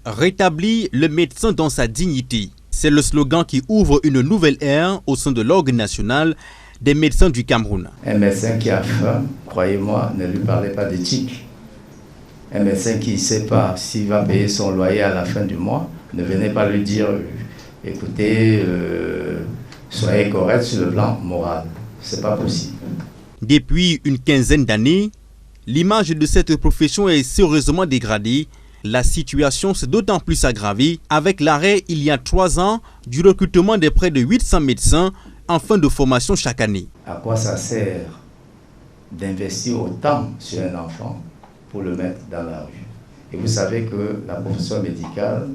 Rétablir le médecin dans sa dignité. C'est le slogan qui ouvre une nouvelle ère au sein de l'Ordre national des médecins du Cameroun. Un médecin qui a faim, croyez-moi, ne lui parlez pas d'éthique. Un médecin qui ne sait pas s'il va payer son loyer à la fin du mois, ne venez pas lui dire « écoutez, soyez correct sur le plan moral ». Ce n'est pas possible. Depuis une quinzaine d'années, l'image de cette profession est sérieusement dégradée. La situation s'est d'autant plus aggravée avec l'arrêt il y a 3 ans du recrutement de près de 800 médecins en fin de formation chaque année. À quoi ça sert d'investir autant sur un enfant pour le mettre dans la rue? Et vous savez que la profession médicale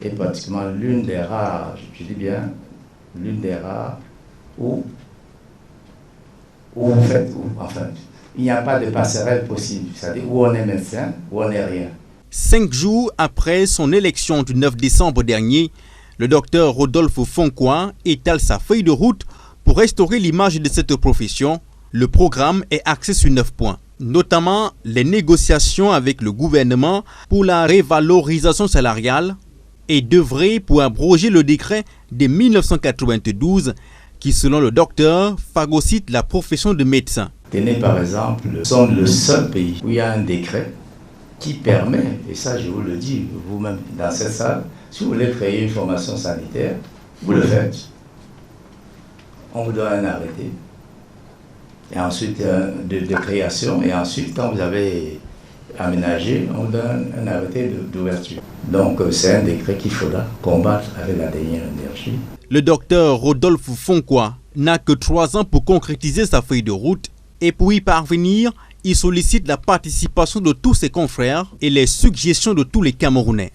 est pratiquement l'une des rares, je dis bien l'une des rares, où en fait, il n'y a pas de passerelle possible, c'est-à-dire où on est médecin, où on n'est rien. 5 jours après son élection du 9 décembre dernier, le docteur Rodolphe Fonkoa étale sa feuille de route pour restaurer l'image de cette profession. Le programme est axé sur 9 points, notamment les négociations avec le gouvernement pour la révalorisation salariale et d'œuvrer pour abroger le décret de 1992 qui, selon le docteur, phagocyte la profession de médecin. Tenez par exemple, nous sommes le seul pays où il y a un décret qui permet, et ça je vous le dis vous-même dans cette salle, si vous voulez créer une formation sanitaire, vous le faites. On vous donne un arrêté, et ensuite de création, et ensuite quand vous avez aménagé, on vous donne un arrêté d'ouverture. Donc c'est un décret qu'il faudra combattre avec la dernière énergie. Le docteur Rodolphe Fonkoa n'a que 3 ans pour concrétiser sa feuille de route, et pour y parvenir, il sollicite la participation de tous ses confrères et les suggestions de tous les Camerounais.